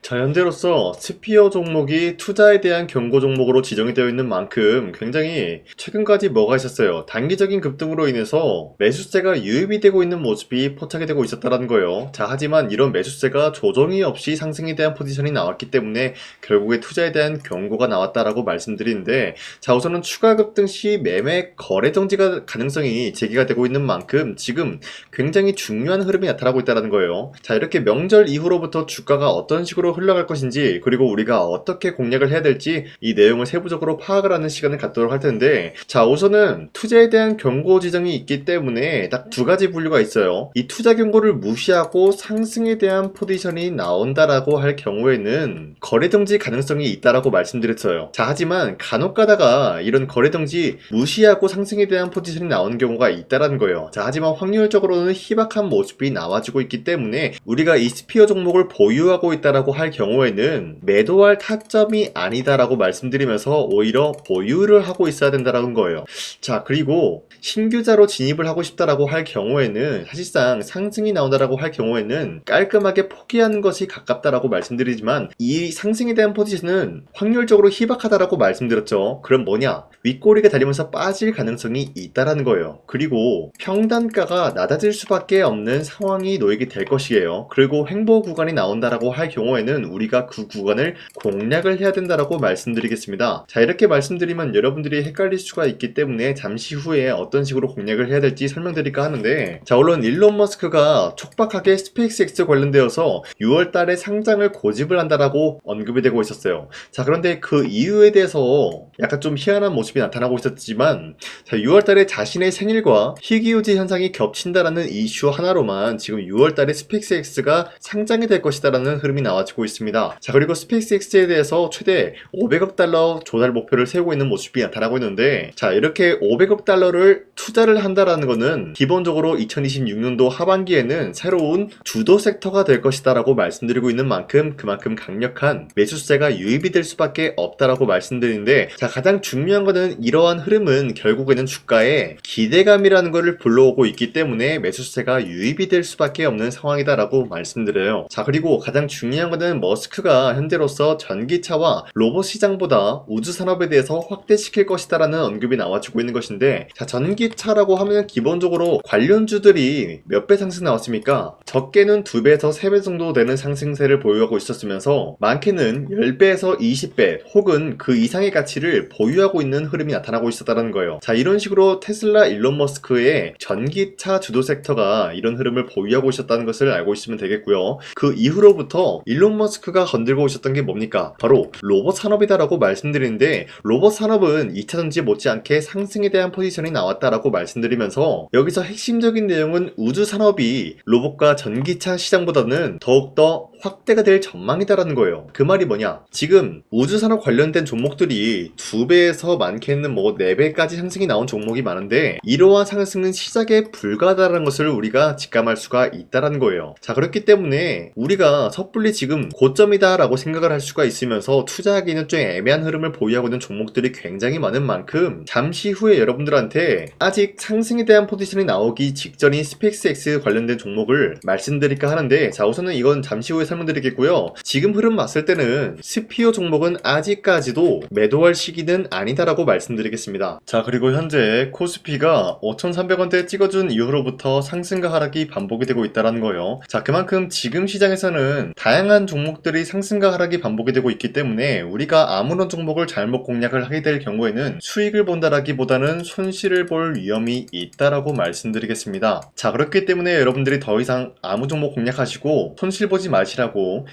자, 현재로서 스피어 종목이 투자에 대한 경고 종목으로 지정이 되어 있는 만큼 굉장히 최근까지 뭐가 있었어요. 단기적인 급등으로 인해서 매수세가 유입이 되고 있는 모습이 포착이 되고 있었다는 거예요. 자, 하지만 이런 매수세가 조정이 없이 상승에 대한 포지션이 나왔기 때문에 결국에 투자에 대한 경고가 나왔다라고 말씀드리는데, 자, 우선은 추가 급등 시 매매 거래 정지가 가능성이 제기가 되고 있는 만큼 지금 굉장히 중요한 흐름이 나타나고 있다는 거예요. 자, 이렇게 명절 이후로부터 주가가 어떤 식으로 흘러갈 것인지, 그리고 우리가 어떻게 공략을 해야 될지 이 내용을 세부적으로 파악을 하는 시간을 갖도록 할 텐데, 자, 우선은 투자에 대한 경고 지정이 있기 때문에 딱 두 가지 분류가 있어요. 이 투자 경고를 무시하고 상승에 대한 포지션이 나온다라고 할 경우에는 거래 정지 가능성이 있다라고 말씀드렸어요. 자, 하지만 간혹 가다가 이런 거래 정지 무시하고 상승에 대한 포지션이 나오는 경우가 있다라는 거예요. 자, 하지만 확률적으로는 희박한 모습이 나와주고 있기 때문에 우리가 이 스피어 종목을 보유하고 있다라고 할 경우에는 매도할 타점이 아니다라고 말씀드리면서 오히려 보유를 하고 있어야 된다라는 거예요. 자, 그리고 신규자로 진입을 하고 싶다라고 할 경우에는 사실상 상승이 나온다라고 할 경우에는 깔끔하게 포기하는 것이 가깝다라고 말씀드리지만, 이 상승에 대한 포지션은 확률적으로 희박하다라고 말씀드렸죠. 그럼 뭐냐? 윗꼬리가 달리면서 빠질 가능성이 있다라는 거예요. 그리고 평단가가 낮아질 수밖에 없는 상황이 놓이게 될 것이에요. 그리고 횡보 구간이 나온다라고 할 경우에는 우리가 그 구간을 공략을 해야 된다라고 말씀드리겠습니다. 자, 이렇게 말씀드리면 여러분들이 헷갈릴 수가 있기 때문에 잠시 후에 어떤 식으로 공략을 해야 될지 설명드릴까 하는데, 자, 물론 일론 머스크가 촉박하게 스페이스X 관련되어서 6월 달에 상장을 고집을 한다라고 언급이 되고 있었어요. 자, 그런데 그 이유에 대해서 약간 좀 희한한 모습이 나타나고 있었지만, 자, 6월 달에 자신의 생일과 희귀유지 현상이 겹친다라는 이슈 하나로만 지금 6월 달에 스페이스X가 상장이 될 것이다라는 흐름이 나와지고 있습니다. 자, 그리고 스페이스X에 대해서 최대 500억 달러 조달 목표를 세우고 있는 모습이 나타나고 있는데, 자, 이렇게 500억 달러를 투자를 한다라는 거는 기본적으로 2026년도 하반기에는 새로운 주도 섹터가 될 것이다라고 말씀드리고 있는 만큼 그만큼 강력한 매수세가 유입이 될 수밖에 없다라고 말씀드리는데, 자, 가장 중요한 거는 이러한 흐름은 결국에는 주가에 기대감이라는 것을 불러오고 있기 때문에 매수세가 유입이 될 수밖에 없는 상황이다라고 말씀드려요. 자, 그리고 가장 중요한 거는 머스크가 현재로서 전기차와 로봇 시장보다 우주 산업에 대해서 확대시킬 것이다라는 언급이 나와주고 있는 것인데, 자, 전기차라고 하면 기본적으로 관련주들이 몇 배 상승 나왔습니까? 적게는 2배에서 3배 정도 되는 상승세를 보유하고 있었으면서 많게는 10배에서 20배 혹은 그 이상의 가치를 보유하고 있는 흐름이 나타나고 있었다는 거예요. 자, 이런 식으로 테슬라 일론 머스크의 전기차 주도 섹터가 이런 흐름을 보유하고 있었다는 것을 알고 있으면 되겠고요. 그 이후로부터 일론 머스크가 건들고 있었던 게 뭡니까? 바로 로봇 산업이다라고 말씀드리는데, 로봇 산업은 2차전지 못지않게 상승에 대한 포지션이 나왔다라고 말씀드리면서 여기서 핵심적인 내용은 우주 산업이 로봇과 전기차 시장보다는 더욱더 확대가 될 전망이다라는 거예요. 그 말이 뭐냐? 지금 우주 산업 관련된 종목들이 2배에서 많게는 4배까지 상승이 나온 종목이 많은데, 이러한 상승은 시작에 불과하다는 것을 우리가 직감할 수가 있다는 거예요. 자, 그렇기 때문에 우리가 섣불리 지금 고점이다 라고 생각을 할 수가 있으면서 투자하기는 좀 애매한 흐름을 보유하고 있는 종목들이 굉장히 많은 만큼, 잠시 후에 여러분들한테 아직 상승에 대한 포지션이 나오기 직전인 스페이스X 관련된 종목을 말씀드릴까 하는데, 자, 우선은 이건 잠시 후에 설명드리겠고요. 지금 흐름 봤을 때는 스피어 종목은 아직까지도 매도할 시기는 아니다라고 말씀드리겠습니다. 자, 그리고 현재 코스피가 5,300원대 찍어준 이후로부터 상승과 하락이 반복이 되고 있다는 거예요. 자, 그만큼 지금 시장에서는 다양한 종목들이 상승과 하락이 반복이 되고 있기 때문에 우리가 아무런 종목을 잘못 공략을 하게 될 경우에는 수익을 본다라기보다는 손실을 볼 위험이 있다라고 말씀드리겠습니다. 자, 그렇기 때문에 여러분들이 더 이상 아무 종목 공략하시고 손실 보지 마시라고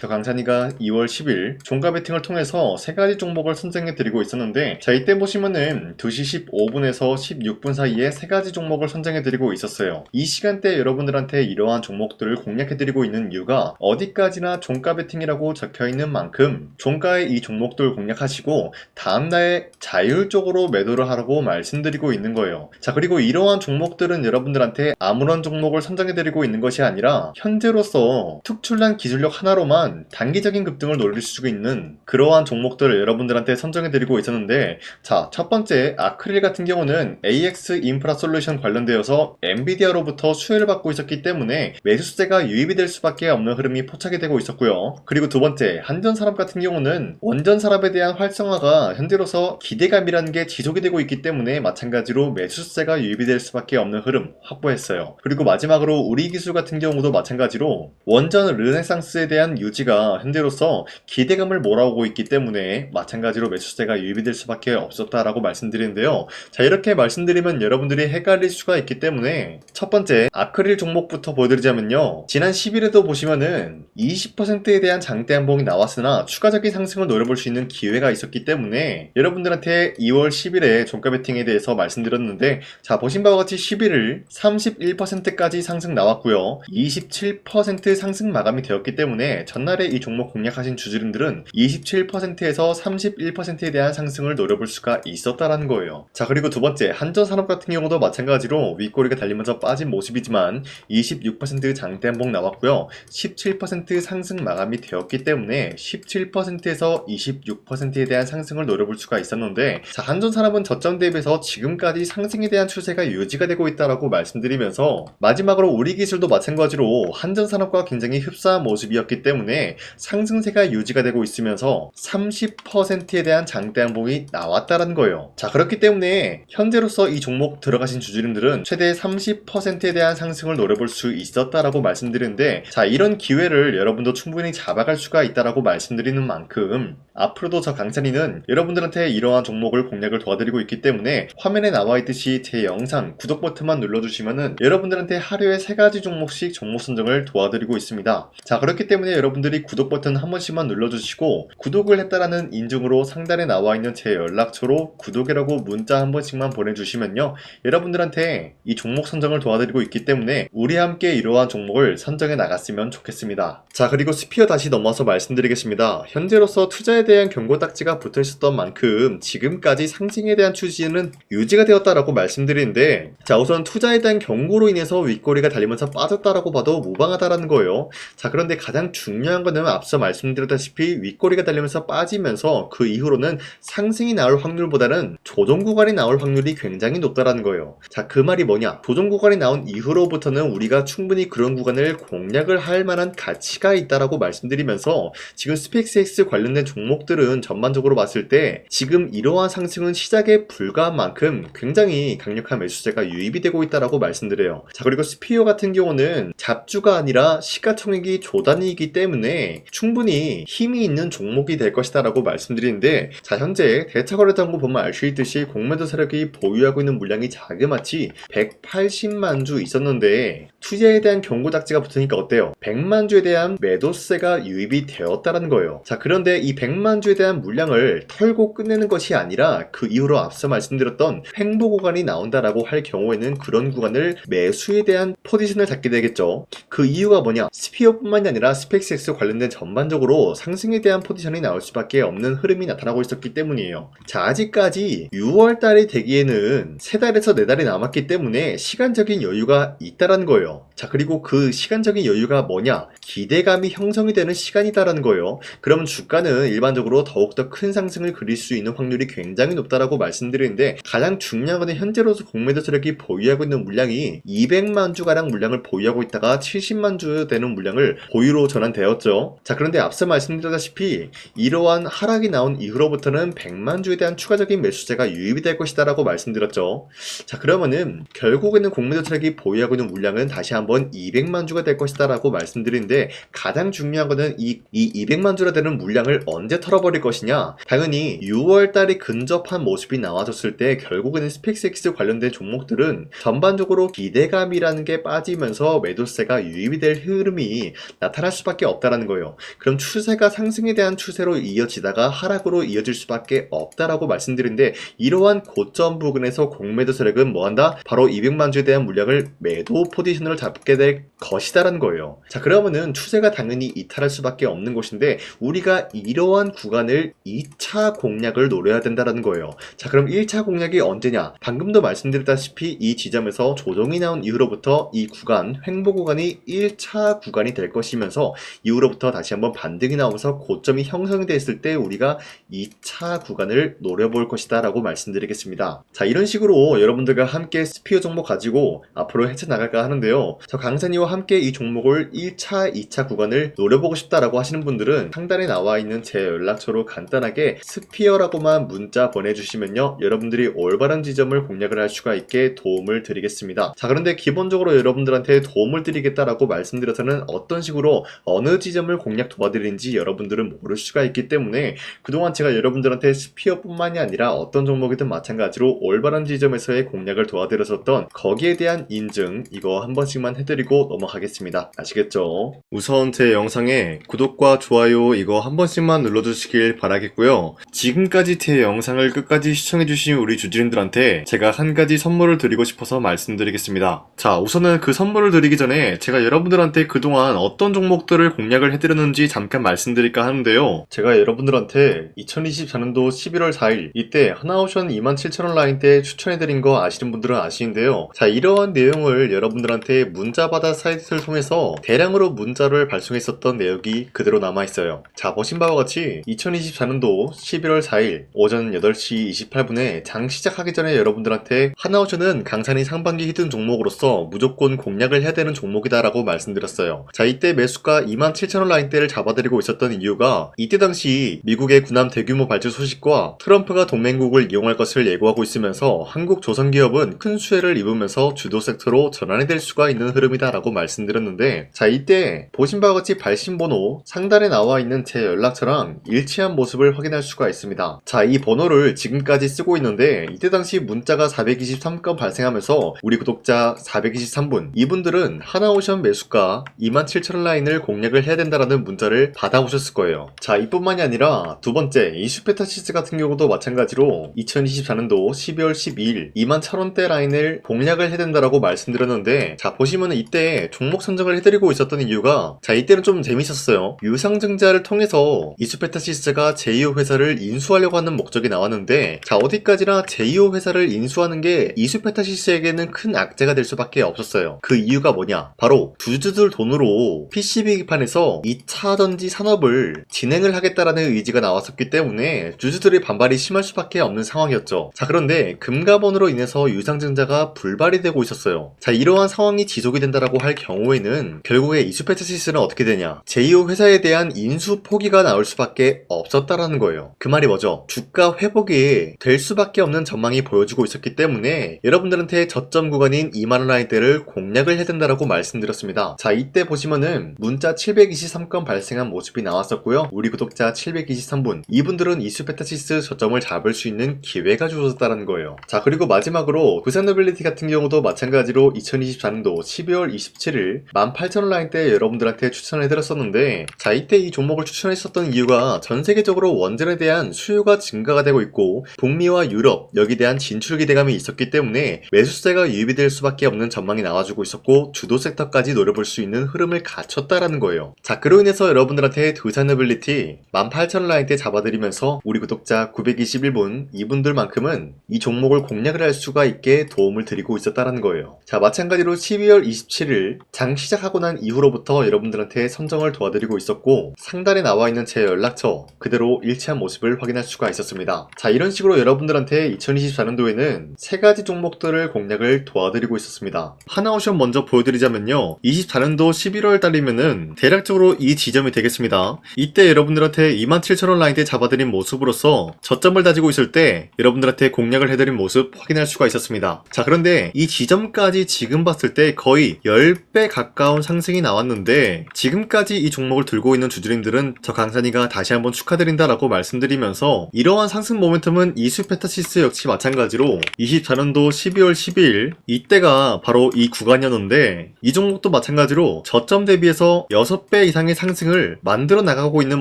강산이가 2월 10일 종가 베팅을 통해서 3가지 종목을 선정해 드리고 있었는데, 자, 이때 보시면은 2시 15분에서 16분 사이에 3가지 종목을 선정해 드리고 있었어요. 이 시간대 여러분들한테 이러한 종목들을 공략해 드리고 있는 이유가 어디까지나 종가 베팅이라고 적혀 있는 만큼 종가에 이 종목들 공략하시고 다음날에 자율적으로 매도를 하라고 말씀드리고 있는 거예요. 자, 그리고 이러한 종목들은 여러분들한테 아무런 종목을 선정해 드리고 있는 것이 아니라 현재로서 특출난 기술력 하나로만 단기적인 급등을 노릴 수 있는 그러한 종목들을 여러분들한테 선정해드리고 있었는데, 자, 첫 번째 아크릴 같은 경우는 AX 인프라 솔루션 관련되어서 엔비디아로부터 수혜를 받고 있었기 때문에 매수세가 유입이 될 수밖에 없는 흐름이 포착이 되고 있었고요. 그리고 두 번째 한전산업 같은 경우는 원전산업에 대한 활성화가 현재로서 기대감이라는 게 지속이 되고 있기 때문에 마찬가지로 매수세가 유입이 될 수밖에 없는 흐름 확보했어요. 그리고 마지막으로 우리기술 같은 경우도 마찬가지로 원전 르네상스에 대한 유지가 현재로서 기대감을 몰아오고 있기 때문에 마찬가지로 매수세가 유입이 될 수밖에 없었다라고 말씀드리는데요. 자, 이렇게 말씀드리면 여러분들이 헷갈릴 수가 있기 때문에 첫 번째 아크릴 종목부터 보여드리자면요, 지난 10일에도 보시면은 20%에 대한 장대 한봉이 나왔으나 추가적인 상승을 노려볼 수 있는 기회가 있었기 때문에 여러분들한테 2월 10일에 종가 베팅에 대해서 말씀드렸는데, 자, 보신 바와 같이 11일 31%까지 상승 나왔고요, 27% 상승 마감이 되었기 때문에 전날에 이 종목 공략하신 주주님들은 27%에서 31%에 대한 상승을 노려볼 수가 있었다라는 거예요. 자, 그리고 두 번째 한전산업 같은 경우도 마찬가지로 윗꼬리가 달리면서 빠진 모습이지만 26% 장대 한봉 나왔고요, 17% 상승 마감이 되었기 때문에 17%에서 26%에 대한 상승을 노려볼 수가 있었는데, 자, 한전산업은 저점 대비해서 지금까지 상승에 대한 추세가 유지가 되고 있다라고 말씀드리면서 마지막으로 우리기술도 마찬가지로 한전산업과 굉장히 흡사한 모습이었기 때문에 상승세가 유지가 되고 있으면서 30%에 대한 장대 한봉이 나왔다라는 거예요. 자, 그렇기 때문에 현재로서 이 종목 들어가신 주주님들은 최대 30%에 대한 상승을 노려볼 수 있었다라고 말씀드리는데, 자, 이런 기회를 여러분도 충분히 잡아갈 수가 있다라고 말씀드리는 만큼 앞으로도 저 강찬이는 여러분들한테 이러한 종목을 공략을 도와드리고 있기 때문에 화면에 나와 있듯이 제 영상 구독 버튼만 눌러주시면은 여러분들한테 하루에 3가지 종목씩 종목 선정을 도와드리고 있습니다. 자, 그렇기 때문에 여러분들이 구독 버튼 한 번씩만 눌러주시고 구독을 했다라는 인증으로 상단에 나와 있는 제 연락처로 구독이라고 문자 한 번씩만 보내주시면요, 여러분들한테 이 종목 선정을 도와드리고 있기 때문에 우리 함께 이러한 종목을 선정해 나갔으면 좋겠습니다. 자, 그리고 스피어 다시 넘어서 말씀드리겠습니다. 현재로서 투자에 대한 경고 딱지가 붙어 있었던 만큼 지금까지 상승에 대한 추진은 유지가 되었다라고 말씀드리는데, 자, 우선 투자에 대한 경고로 인해서 윗꼬리가 달리면서 빠졌다라고 봐도 무방하다라는 거예요. 자, 그런데 가장 중요한 거는 앞서 말씀드렸다시피 윗꼬리가 달리면서 빠지면서 그 이후로는 상승이 나올 확률보다는 조정 구간이 나올 확률이 굉장히 높다라는 거예요. 자, 그 말이 뭐냐, 조정 구간이 나온 이후로부터는 우리가 충분히 그런 구간을 공략을 할 만한 가치가 있다라고 말씀드리면서 지금 스펙스X 관련된 종목들은 전반적으로 봤을 때 지금 이러한 상승은 시작에 불과한 만큼 굉장히 강력한 매수세가 유입이 되고 있다라고 말씀드려요. 자, 그리고 스피어 같은 경우는 잡주가 아니라 시가총액이 조단위이기 때문에 충분히 힘이 있는 종목이 될 것이다라고 말씀드리는데, 자, 현재 대차거래당국 보면 알 수 있듯이 공매도 세력이 보유하고 있는 물량이 자그마치 180만 주 있었는데 투자에 대한 경고 딱지가 붙으니까 어때요? 100만 주에 대한 매도세가 유입이 되었다는 거예요. 자, 그런데 이 100만 주에 대한 물량을 털고 끝내는 것이 아니라 그 이후로 앞서 말씀드렸던 횡보 구간이 나온다라고 할 경우에는 그런 구간을 매수에 대한 포지션을 잡게 되겠죠. 그 이유가 뭐냐, 스피어뿐만이 아니라 스펙스X 관련된 전반적으로 상승에 대한 포지션이 나올 수밖에 없는 흐름이 나타나고 있었기 때문이에요. 자, 아직까지 6월달이 되기에는 3달에서 4달이 남았기 때문에 시간적인 여유가 있다라는 거예요. 자, 그리고 그 시간적인 여유가 뭐냐, 기대감이 형성이 되는 시간이다라는 거예요. 그러면 주가는 일반적으로 더욱더 큰 상승을 그릴 수 있는 확률이 굉장히 높다라고 말씀드리는데, 가장 중요한 것은 현재로서 공매도 세력이 보유하고 있는 물량이 200만 주가량 물량을 보유하고 있다가 70만 주 되는 물량을 보유로 전환되었죠. 자, 그런데 앞서 말씀드렸다시피 이러한 하락이 나온 이후로부터는 100만 주에 대한 추가적인 매수세가 유입이 될 것이다 라고 말씀드렸죠. 자, 그러면은 결국에는 공매도 세력이 보유하고 있는 물량은 다시 한번 200만 주가 될 것이다 라고 말씀드리는데, 가장 중요한 것은 이 200만 주라 되는 물량을 언제 털어버릴 것이냐, 당연히 6월달에 근접한 모습이 나와줬을 때 결국에는 스펙스X 관련된 종목들은 전반적으로 기대감이라는 게 빠지면서 매도세가 유입이 될 흐름이 나타날 수밖에 없다라는 거예요. 그럼 추세가 상승에 대한 추세로 이어지다가 하락으로 이어질 수밖에 없다라고 말씀드리는데, 이러한 고점 부근에서 공매도 세력은 뭐한다? 바로 200만 주에 대한 물량을 매도 포지션을 잡게 될 것이다라는 거예요. 자, 그러면은 추세가 당연히 이탈할 수밖에 없는 곳인데 우리가 이러한 구간을 2차 공략을 노려야 된다라는 거예요. 자, 그럼 1차 공략이 언제냐? 방금도 말씀드렸다시피 이 지점에서 조정이 나온 이후로부터 이 구간, 횡보 구간이 1차 구간이 될 것이면서 나오면서 이후로부터 다시 한번 반등이 나오면서 고점이 형성이 됐을 때 우리가 2차 구간을 노려볼 것이다 라고 말씀드리겠습니다. 자, 이런 식으로 여러분들과 함께 스피어 종목 가지고 앞으로 헤쳐나갈까 하는데요. 저 강산이와 함께 이 종목을 1차, 2차 구간을 노려보고 싶다라고 하시는 분들은 상단에 나와 있는 제 연락처로 간단하게 스피어라고만 문자 보내주시면요, 여러분들이 올바른 지점을 공략을 할 수가 있게 도움을 드리겠습니다. 자, 그런데 기본적으로 여러분들한테 도움을 드리겠다라고 말씀드려서는 어떤 식으로 어느 지점을 공략 도와드리는지 여러분들은 모를 수가 있기 때문에 그동안 제가 여러분들한테 스피어뿐만이 아니라 어떤 종목이든 마찬가지로 올바른 지점에서의 공략을 도와드렸었던 거기에 대한 인증, 이거 한 번씩만 해드리고 넘어가겠습니다. 아시겠죠? 우선 제 영상에 구독과 좋아요 이거 한 번씩만 눌러주시길 바라겠고요. 지금까지 제 영상을 끝까지 시청해주신 우리 주주님들한테 제가 한 가지 선물을 드리고 싶어서 말씀드리겠습니다. 자, 우선은 그 선물을 드리기 전에 제가 여러분들한테 그동안 어떤 종목들을 공략을 해드렸는지 잠깐 말씀드릴까 하는데요. 제가 여러분들한테 2024년도 11월 4일 이때 하나오션 27,000원 라인 때 추천해드린 거 아시는 분들은 아시는데요. 자, 이러한 내용을 여러분들한테 문자받아 사이트를 통해서 대량으로 문자를 발송했었던 내역이 그대로 남아있어요. 자, 보신 바와 같이 2024년도 11월 4일 오전 8시 28분에 장 시작하기 전에 여러분들한테 하나오션은 강산이 상반기 히든 종목으로서 무조건 공략을 해야 되는 종목이다 라고 말씀드렸어요. 자, 이때 매수가 27,000원 라인대를 잡아드리고 있었던 이유가 이때 당시 미국의 군함 대규모 발주 소식과 트럼프가 동맹국을 이용할 것을 예고하고 있으면서 한국 조선기업은 큰 수혜를 입으면서 주도 섹터로 전환이 될 수가 있는 흐름이다 라고 말씀드렸는데, 자, 이때 보신 바와 같이 발신번호 상단에 나와 있는 제 연락처랑 일치한 모습을 확인할 수가 있습니다. 자, 이 번호를 지금까지 쓰고 있는데 이때 당시 문자가 423건 발생하면서 우리 구독자 423분, 이분들은 하나오션 매수가 27,000원 라인을 공략을 해야 된다라는 문자를 받아오셨을 거예요. 자, 이뿐만이 아니라 두 번째 이슈페타시스 같은 경우도 마찬가지로 2024년도 12월 12일 21,000원대 라인을 공략을 해야 된다라고 말씀드렸는데, 자, 보시면은 이때 종목 선정을 해드리고 있었던 이유가, 자, 이때는 좀 재밌었어요. 유상증자를 통해서 이슈페타시스가 제2호 회사를 인수하려고 하는 목적이 나왔는데, 자, 어디까지나 제2호 회사를 인수하는 게 이슈페타시스에게는 큰 악재가 될 수밖에 없었어요. 그 이유가 뭐냐? 바로 주주들 돈으로 PCB 기판에서 2차 전지 산업을 진행을 하겠다라는 의지가 나왔었기 때문에 주주들의 반발이 심할 수밖에 없는 상황이었죠. 자, 그런데 금가번으로 인해서 유상증자가 불발이 되고 있었어요. 자, 이러한 상황이 지속이 된다라고 할 경우에는 결국에 이슈페타시스는 어떻게 되냐? 제2호 회사에 대한 인수 포기가 나올 수밖에 없었다라는 거예요. 그 말이 뭐죠? 주가 회복이 될 수밖에 없는 전망이 보여지고 있었기 때문에 여러분들한테 저점 구간인 2만원 라인대를 공략을 해야 된다라고 말씀드렸습니다. 자, 이때 보시면은 문자 723건 발생한 모습이 나왔었고요. 우리 구독자 723분, 이분들은 이슈페타시스 저점을 잡을 수 있는 기회가 주어졌다는 거예요. 자, 그리고 마지막으로 부산노빌리티 같은 경우도 마찬가지로 2024년도 12월 27일 18,000원 라인대 여러분들한테 추천해드렸었는데, 자, 이때 이 종목을 추천했었던 이유가 전 세계적으로 원전에 대한 수요가 증가가 되고 있고 북미와 유럽 여기에 대한 진출 기대감이 있었기 때문에 매수세가 유입이 될 수밖에 없는 전망이 나와주고 있었고 주도 섹터까지 노려볼 수 있는 흐름을 갖췄다라는 거예요. 자, 그로 인해서 여러분들한테 두산노빌리티 18,000원 라인대 잡아드리면서 우리 구독자 921분, 이분들만큼은 이 종목을 공략을 할 수가 있게 도움을 드리고 있었다라는 거예요. 자, 마찬가지로 12월 27일 장 시작하고 난 이후로부터 여러분들한테 선정을 도와드리고 있었고 상단에 나와 있는 제 연락처 그대로 일치한 모습을 확인할 수가 있었습니다. 자, 이런 식으로 여러분들한테 2024년도에는 세 가지 종목들을 공략을 도와드리고 있었습니다. 하나오션 먼저 보여드리자면요, 24년도 11월 달이면은 대략적으로 이 지점이 되겠습니다. 이때 여러분들한테 27,000원 라인대 잡아드린 모습으로서 저점을 다지고 있을 때 여러분들한테 공략을 해드린 모습 확인할 수가 있었습니다. 자, 그런데 이 지점까지 지금 봤을 때 거의 10배 가까운 상승이 나왔는데, 지금까지 이 종목을 들고 있는 주주님들은 저 강산이가 다시 한번 축하드린다라고 말씀드리면서, 이러한 상승 모멘텀은 이슈페타시스 역시 마찬가지로 24년도 12월 12일 이때가 바로 이 구간이었는데, 이 종목도 마찬가지로 저점 대비해서 6배 이상의 상승을 만들어 나가고 있는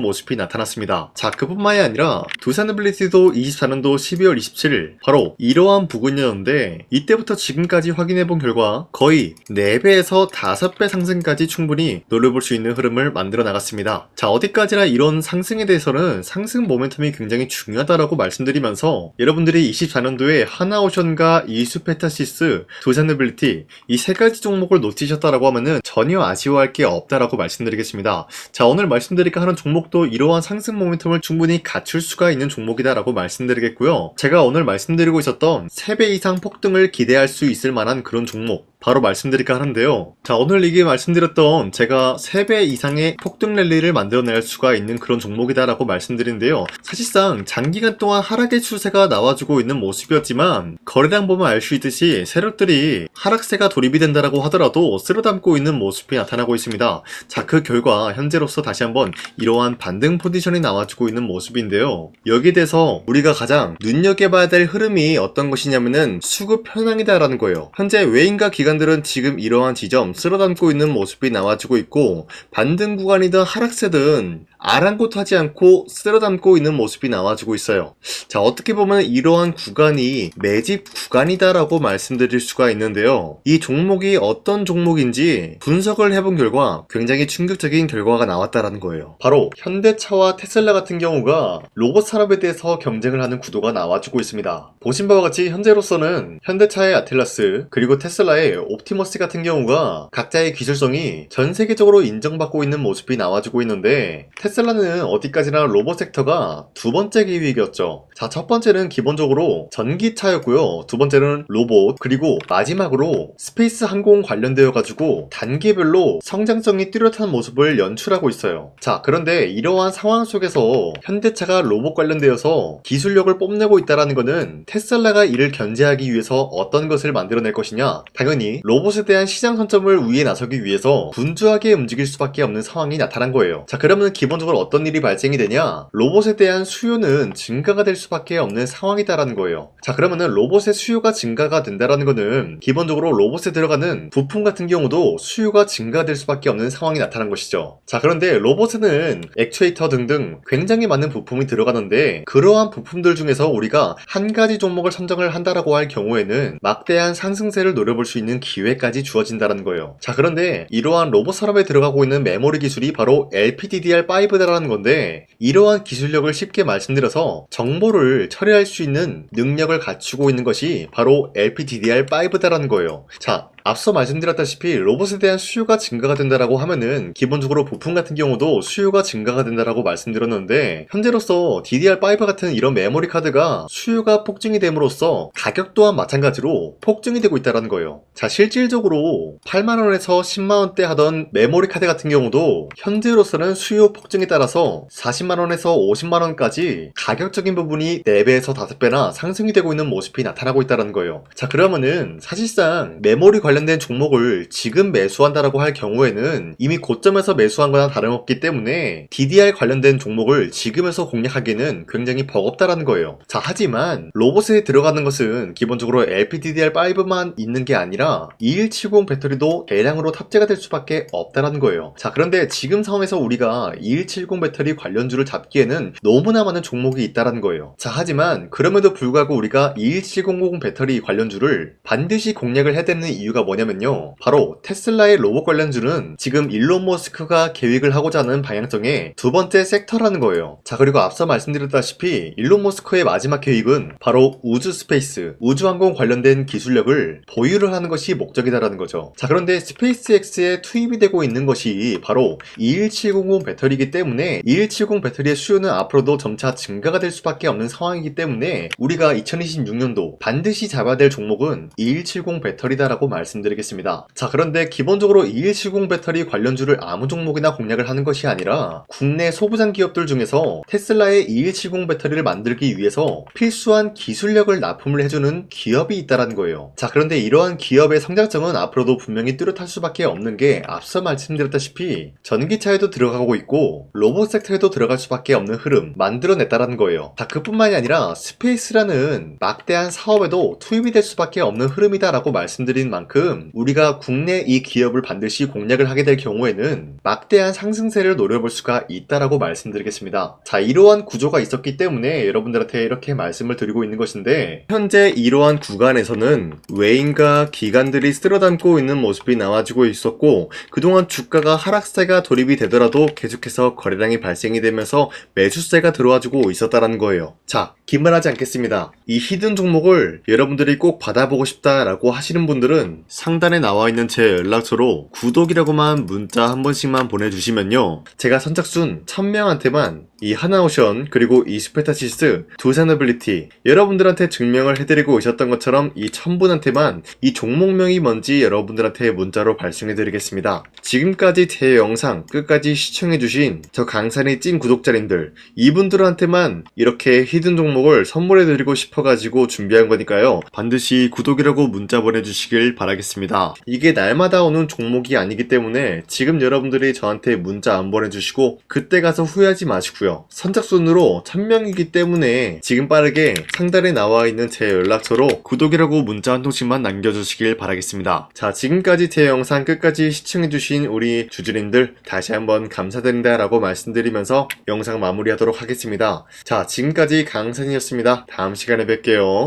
모습이 나타났습니다. 자, 그뿐만이 아니라 두산노빌리티도 24년도 12월 27일 바로 이러한 부근이었는데, 이때부터 지금까지 확인해본 결과 거의 4배에서 5배 상승까지 충분히 노려볼 수 있는 흐름을 만들어 나갔습니다. 자, 어디까지나 이런 상승에 대해서는 상승 모멘텀이 굉장히 중요하다라고 말씀드리면서, 여러분들이 24년도에 하나오션과 이슈페타시스, 두산노빌리티 이 세 가지 종목을 놓치셨다라고 하면은 전혀 아쉬워할 게 없다라고 있다라고 말씀드리겠습니다. 자, 오늘 말씀드릴까 하는 종목도 이러한 상승 모멘텀을 충분히 갖출 수가 있는 종목이다라고 말씀드리겠고요. 제가 오늘 말씀드리고 있었던 3배 이상 폭등을 기대할 수 있을 만한 그런 종목 바로 말씀드릴까 하는데요. 자, 오늘 이게 말씀드렸던 제가 3배 이상의 폭등 랠리를 만들어낼 수가 있는 그런 종목이다라고 말씀드리는데요. 사실상 장기간 동안 하락의 추세가 나와주고 있는 모습이었지만 거래량 보면 알 수 있듯이 세력들이 하락세가 돌입이 된다라고 하더라도 쓸어담고 있는 모습이 나타나고 있습니다. 자, 그 결과 현재로서 다시 한번 이러한 반등 포지션이 나와주고 있는 모습인데요. 여기에 대해서 우리가 가장 눈여겨봐야 될 흐름이 어떤 것이냐면은 수급 편향이다라는 거예요. 현재 외인과 기관들은 지금 이러한 지점 쓸어담고 있는 모습이 나와주고 있고, 반등 구간이든 하락세든 아랑곳하지 않고 쓸어담고 있는 모습이 나와주고 있어요. 자, 어떻게 보면 이러한 구간이 매집 구간이다라고 말씀드릴 수가 있는데요. 이 종목이 어떤 종목인지 분석을 해본 결과 굉장히 충격적인 결과가 나왔다라는 거예요. 바로 현대차와 테슬라 같은 경우가 로봇 산업에 대해서 경쟁을 하는 구도가 나와주고 있습니다. 보신 바와 같이 현재로서는 현대차의 아틀라스 그리고 테슬라의 옵티머스 같은 경우가 각자의 기술성이 전 세계적으로 인정받고 있는 모습이 나와주고 있는데, 테슬라는 어디까지나 로봇 섹터가 두 번째 기획이었죠. 자, 첫 번째는 기본적으로 전기차였고요. 두 번째는 로봇, 그리고 마지막으로 스페이스 항공 관련되어 가지고 단계별로 성장성이 뚜렷한 모습을 연출하고 있어요. 자, 그런데 이러한 상황 속에서 현대차가 로봇 관련되어서 기술력을 뽐내고 있다는 것은 테슬라가 이를 견제하기 위해서 어떤 것을 만들어낼 것이냐, 당연히 로봇에 대한 시장 선점을 위해 나서기 위해서 분주하게 움직일 수밖에 없는 상황이 나타난 거예요. 자, 그러면 기본적으로 어떤 일이 발생이 되냐, 로봇에 대한 수요는 증가가 될 수밖에 없는 상황이다라는 거예요. 자, 그러면은 로봇의 수요가 증가가 된다라는 거는 기본적으로 로봇에 들어가는 부품 같은 경우도 수요가 증가될 수밖에 없는 상황이 나타난 것이죠. 자, 그런데 로봇에는 액추에이터 등등 굉장히 많은 부품이 들어가는데, 그러한 부품들 중에서 우리가 한 가지 종목을 선정을 한다라고 할 경우에는 막대한 상승세를 노려볼 수 있는 기회까지 주어진다는 거예요. 자, 그런데 이러한 로봇 산업에 들어가고 있는 메모리 기술이 바로 LPDDR5다라는 건데, 이러한 기술력을 쉽게 말씀드려서 정보를 처리할 수 있는 능력을 갖추고 있는 것이 바로 LPDDR5다라는 거예요. 자, 앞서 말씀드렸다시피 로봇에 대한 수요가 증가가 된다라고 하면은 기본적으로 부품 같은 경우도 수요가 증가가 된다라고 말씀드렸는데, 현재로서 DDR5 같은 이런 메모리 카드가 수요가 폭증이 됨으로써 가격 또한 마찬가지로 폭증이 되고 있다는 거예요. 자, 실질적으로 8만원에서 10만원대 하던 메모리 카드 같은 경우도 현재로서는 수요 폭증에 따라서 40만원에서 50만원까지 가격적인 부분이 4배에서 5배나 상승이 되고 있는 모습이 나타나고 있다는 거예요. 자, 그러면은 사실상 메모리 관련된 종목을 지금 매수한다라고 할 경우에는 이미 고점에서 매수한 거나 다름없기 때문에 DDR 관련된 종목을 지금에서 공략하기에는 굉장히 버겁다라는 거예요. 자, 하지만 로봇에 들어가는 것은 기본적으로 LPDDR5만 있는 게 아니라 2170 배터리도 대량으로 탑재가 될 수밖에 없다라는 거예요. 자, 그런데 지금 상황에서 우리가 2170 배터리 관련주를 잡기에는 너무나 많은 종목이 있다라는 거예요. 자, 하지만 그럼에도 불구하고 우리가 2170 배터리 관련주를 반드시 공략을 해야 되는 이유가 뭐냐면요, 바로 테슬라의 로봇 관련주는 지금 일론 머스크가 계획을 하고자 하는 방향성의 두 번째 섹터라는 거예요. 자, 그리고 앞서 말씀드렸다시피 일론 머스크의 마지막 계획은 바로 우주 스페이스, 우주항공 관련된 기술력을 보유를 하는 것이 목적이다라는 거죠. 자, 그런데 스페이스X에 투입이 되고 있는 것이 바로 21700 배터리이기 때문에 2170 배터리의 수요는 앞으로도 점차 증가가 될 수밖에 없는 상황이기 때문에 우리가 2026년도 반드시 잡아야 될 종목은 2170 배터리다라고 말씀드리겠습니다. 자, 그런데 기본적으로 2170 배터리 관련주를 아무 종목이나 공략을 하는 것이 아니라 국내 소부장 기업들 중에서 테슬라의 2170 배터리를 만들기 위해서 필수한 기술력을 납품을 해주는 기업이 있다는 거예요. 자, 그런데 이러한 기업의 성장성은 앞으로도 분명히 뚜렷할 수밖에 없는 게 앞서 말씀드렸다시피 전기차에도 들어가고 있고 로봇 섹터에도 들어갈 수밖에 없는 흐름 만들어냈다는 거예요. 자, 그뿐만이 아니라 스페이스라는 막대한 사업에도 투입이 될 수밖에 없는 흐름이다라고 말씀드린 만큼 우리가 국내 이 기업을 반드시 공략을 하게 될 경우에는 막대한 상승세를 노려볼 수가 있다라고 말씀드리겠습니다. 자, 이러한 구조가 있었기 때문에 여러분들한테 이렇게 말씀을 드리고 있는 것인데, 현재 이러한 구간에서는 외인과 기관들이 쓸어담고 있는 모습이 나와주고 있었고, 그동안 주가가 하락세가 돌입이 되더라도 계속해서 거래량이 발생이 되면서 매수세가 들어와주고 있었다라는 거예요. 자, 긴말하지 않겠습니다. 이 히든 종목을 여러분들이 꼭 받아보고 싶다라고 하시는 분들은 상단에 나와 있는 제 연락처로 구독이라고만 문자 한 번씩만 보내주시면요, 제가 선착순 1000명한테만 이 하나오션 그리고 이 스페타시스 두 사너빌리티 여러분들한테 증명을 해드리고 오셨던 것처럼 이 1000분한테만 이 종목명이 뭔지 여러분들한테 문자로 발송해드리겠습니다. 지금까지 제 영상 끝까지 시청해주신 저 강산이 찐 구독자님들, 이분들한테만 이렇게 히든 종목을 선물해드리고 싶어가지고 준비한 거니까요, 반드시 구독이라고 문자 보내주시길 바라겠습니다. 이게 날마다 오는 종목이 아니기 때문에 지금 여러분들이 저한테 문자 안 보내주시고 그때 가서 후회하지 마시고요, 선착순으로 1000명이기 때문에 지금 빠르게 상단에 나와 있는 제 연락처로 구독이라고 문자 한 통씩만 남겨주시길 바라겠습니다. 자, 지금까지 제 영상 끝까지 시청해주신 우리 주주님들 다시 한번 감사드린다 라고 말씀드리면서 영상 마무리하도록 하겠습니다. 자, 지금까지 강산이었습니다. 다음 시간에 뵐게요.